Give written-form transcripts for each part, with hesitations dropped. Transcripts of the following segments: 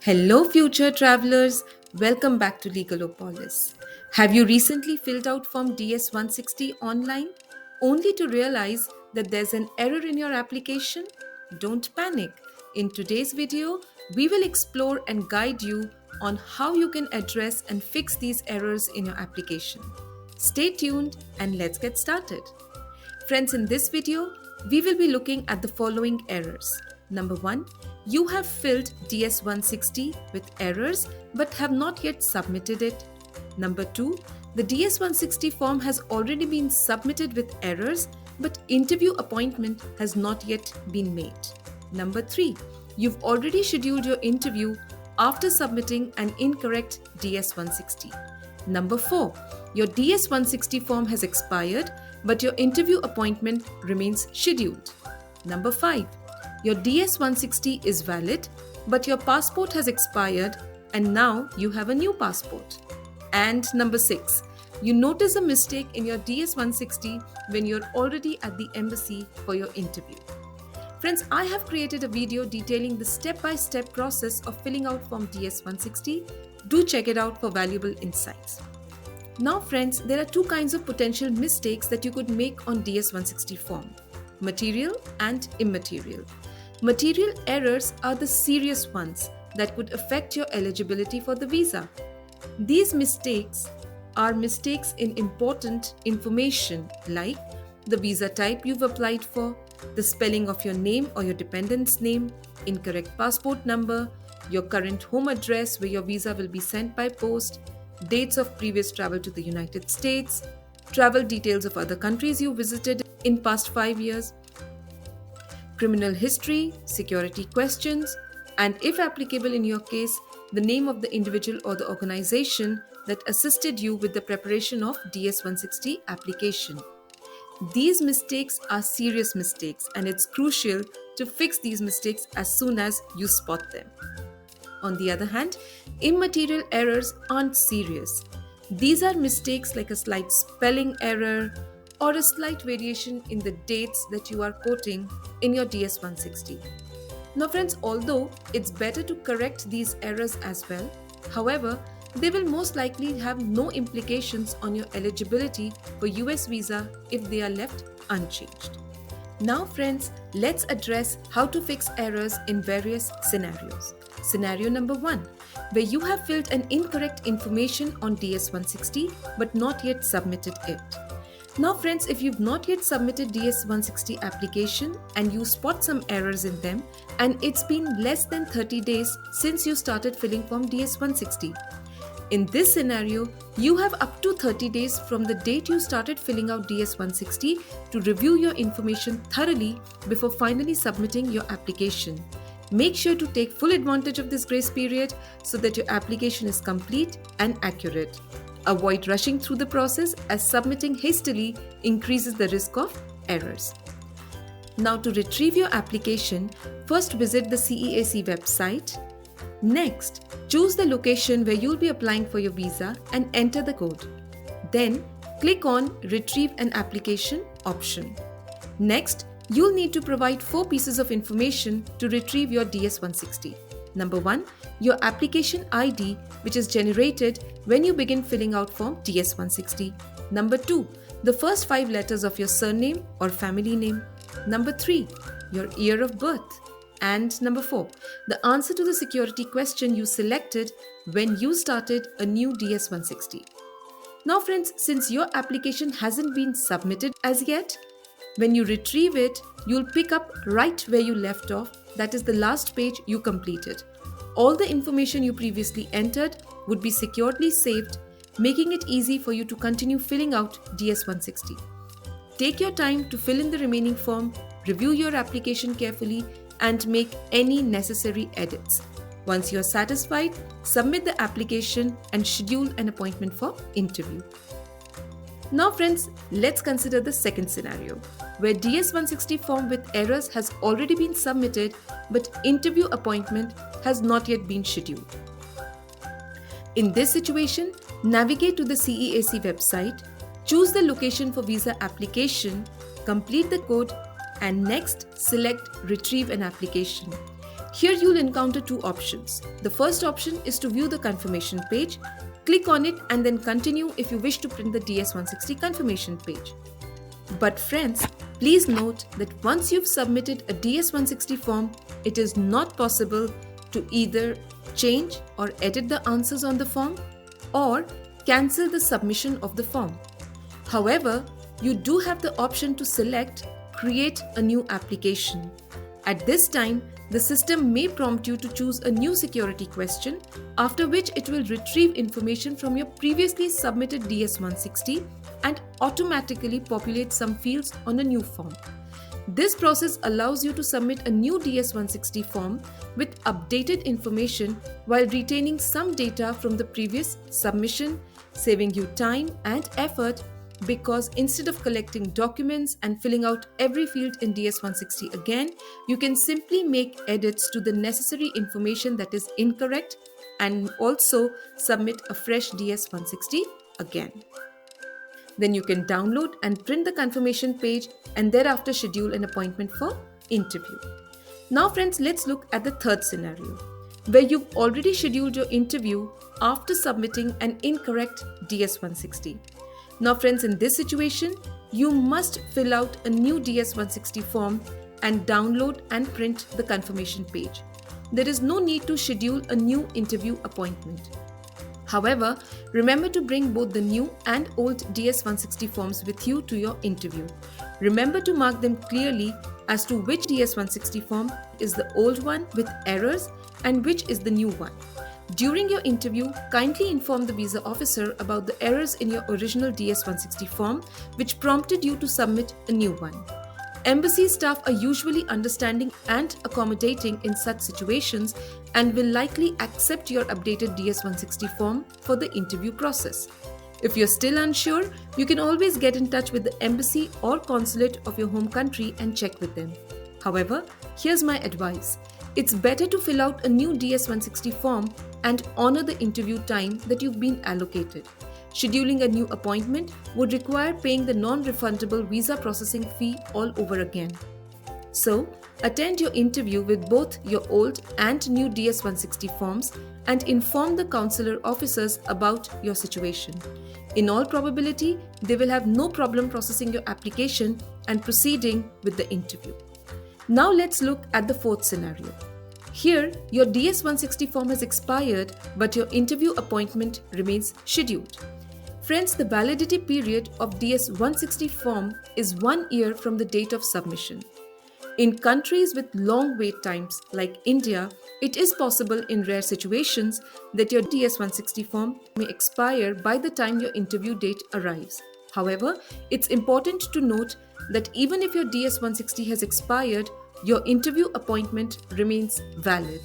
Hello, future travelers. Welcome back to Legalopolis. Have you recently filled out Form DS160 online only to realize that there's an error in your application? Don't panic. In today's video, we will explore and guide you on how you can address and fix these errors in your application. Stay tuned and let's get started. Friends, in this video, we will be looking at the following errors. Number 1, you have filled DS160 with errors but have not yet submitted it. Number 2, the DS160 form has already been submitted with errors but interview appointment has not yet been made. Number 3, you've already scheduled your interview after submitting an incorrect DS160. Number 4, your DS160 form has expired but your interview appointment remains scheduled. Number 5, your DS160 is valid but your passport has expired and now you have a new passport. And number 6, you notice a mistake in your DS160 when you're already at the embassy for your interview. Friends, I have created a video detailing the step-by-step process of filling out Form DS160. Do check it out for valuable insights. Now friends, there are two kinds of potential mistakes that you could make on DS160 form: material and immaterial. Material errors are the serious ones that could affect your eligibility for the visa. These mistakes are mistakes in important information like the visa type you've applied for, the spelling of your name or your dependent's name, incorrect passport number, your current home address where your visa will be sent by post, dates of previous travel to the United States, travel details of other countries you visited in past 5 years, criminal history, security questions, and if applicable in your case, the name of the individual or the organization that assisted you with the preparation of DS160 application. These mistakes are serious mistakes and it's crucial to fix these mistakes as soon as you spot them. On the other hand, immaterial errors aren't serious. These are mistakes like a slight spelling error or a slight variation in the dates that you are quoting in your DS160. Now friends, although it's better to correct these errors as well, however, they will most likely have no implications on your eligibility for US visa if they are left unchanged. Now friends, let's address how to fix errors in various scenarios. Scenario number 1, where you have filled an incorrect information on DS160 but not yet submitted it. Now friends, if you've not yet submitted DS160 application and you spot some errors in them and it's been less than 30 days since you started filling Form DS160. In this scenario, you have up to 30 days from the date you started filling out DS160 to review your information thoroughly before finally submitting your application. Make sure to take full advantage of this grace period so that your application is complete and accurate. Avoid rushing through the process as submitting hastily increases the risk of errors. Now to retrieve your application, first visit the CEAC website. Next, choose the location where you'll be applying for your visa and enter the code. Then, click on Retrieve an Application option. Next, you'll need to provide 4 pieces of information to retrieve your DS160. Number 1, your application ID, which is generated when you begin filling out Form DS160. Number 2, the first 5 letters of your surname or family name. Number 3, your year of birth. And number 4, the answer to the security question you selected when you started a new DS160. Now friends, since your application hasn't been submitted as yet, when you retrieve it, you'll pick up right where you left off, that is the last page you completed. All the information you previously entered would be securely saved, making it easy for you to continue filling out DS160. Take your time to fill in the remaining form, review your application carefully, and make any necessary edits. Once you are satisfied, submit the application and schedule an appointment for interview. Now friends, let's consider the second scenario, where DS160 form with errors has already been submitted but interview appointment has not yet been scheduled. In this situation, navigate to the CEAC website, choose the location for visa application, complete the code, and next select Retrieve an Application. Here you'll encounter two options. The first option is to view the confirmation page. Click on it and then continue if you wish to print the DS160 confirmation page. But friends, please note that once you've submitted a DS160 form, it is not possible to either change or edit the answers on the form or cancel the submission of the form. However, you do have the option to select Create a new application. At this time, the system may prompt you to choose a new security question, after which it will retrieve information from your previously submitted DS160 and automatically populate some fields on a new form. This process allows you to submit a new DS160 form with updated information while retaining some data from the previous submission, saving you time and effort, because instead of collecting documents and filling out every field in DS160 again, you can simply make edits to the necessary information that is incorrect and also submit a fresh DS160 again. Then you can download and print the confirmation page and thereafter schedule an appointment for interview. Now friends, let's look at the third scenario, where you've already scheduled your interview after submitting an incorrect DS160. Now friends, in this situation, you must fill out a new DS160 form and download and print the confirmation page. There is no need to schedule a new interview appointment. However, remember to bring both the new and old DS160 forms with you to your interview. Remember to mark them clearly as to which DS160 form is the old one with errors and which is the new one. During your interview, kindly inform the visa officer about the errors in your original DS160 form which prompted you to submit a new one. Embassy staff are usually understanding and accommodating in such situations and will likely accept your updated DS160 form for the interview process. If you're still unsure, you can always get in touch with the embassy or consulate of your home country and check with them. However, here's my advice. It's better to fill out a new DS160 form and honor the interview time that you've been allocated. Scheduling a new appointment would require paying the non-refundable visa processing fee all over again. So, attend your interview with both your old and new DS160 forms and inform the consular officers about your situation. In all probability, they will have no problem processing your application and proceeding with the interview. Now let's look at the fourth scenario. Here, your DS160 form has expired, but your interview appointment remains scheduled. Friends, the validity period of DS160 form is 1 year from the date of submission. In countries with long wait times like India, it is possible in rare situations that your DS160 form may expire by the time your interview date arrives. However, it's important to note that even if your DS160 has expired, your interview appointment remains valid.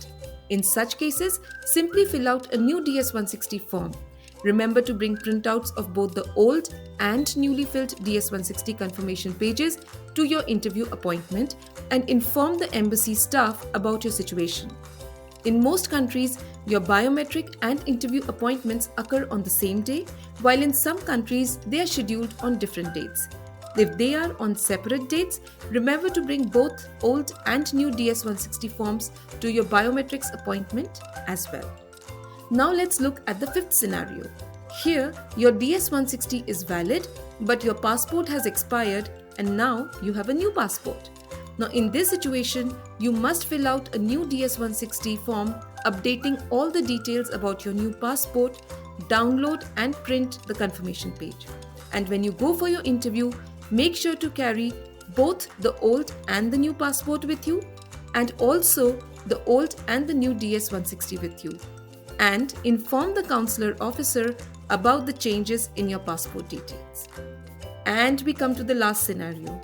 In such cases, simply fill out a new DS160 form. Remember to bring printouts of both the old and newly filled DS160 confirmation pages to your interview appointment and inform the embassy staff about your situation. In most countries, your biometric and interview appointments occur on the same day, while in some countries, they are scheduled on different dates. If they are on separate dates, remember to bring both old and new DS160 forms to your biometrics appointment as well. Now let's look at the fifth scenario. Here, your DS160 is valid, but your passport has expired and now you have a new passport. Now in this situation, you must fill out a new DS160 form updating all the details about your new passport, download and print the confirmation page. And when you go for your interview, make sure to carry both the old and the new passport with you, and also the old and the new DS160 with you. And inform the consular officer about the changes in your passport details. And we come to the last scenario.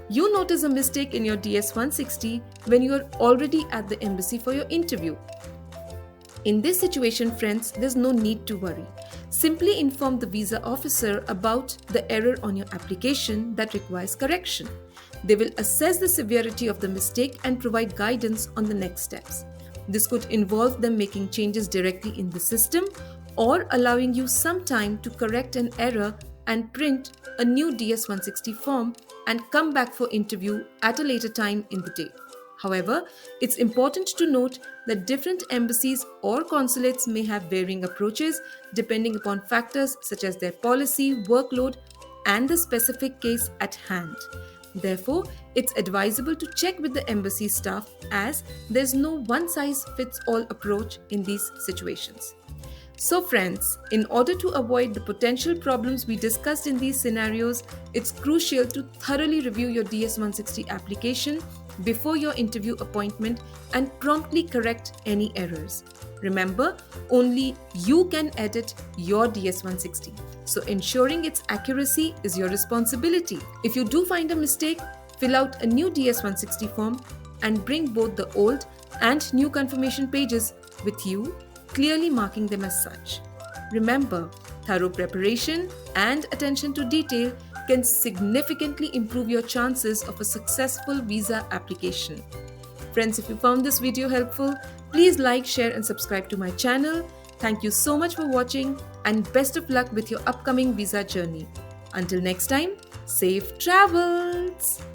You notice a mistake in your DS160 when you are already at the embassy for your interview. In this situation, friends, there's no need to worry. Simply inform the visa officer about the error on your application that requires correction. They will assess the severity of the mistake and provide guidance on the next steps. This could involve them making changes directly in the system or allowing you some time to correct an error and print a new DS160 form and come back for interview at a later time in the day. However, it's important to note that different embassies or consulates may have varying approaches depending upon factors such as their policy, workload, and the specific case at hand. Therefore, it's advisable to check with the embassy staff as there's no one size fits all approach in these situations. So, friends, in order to avoid the potential problems we discussed in these scenarios, it's crucial to thoroughly review your DS160 application before your interview appointment and promptly correct any errors. Remember, only you can edit your DS160, so ensuring its accuracy is your responsibility. If you do find a mistake, fill out a new DS160 form and bring both the old and new confirmation pages with you, clearly marking them as such. Remember, thorough preparation and attention to detail can significantly improve your chances of a successful visa application. Friends, if you found this video helpful, please like, share, and subscribe to my channel. Thank you so much for watching and best of luck with your upcoming visa journey. Until next time, safe travels!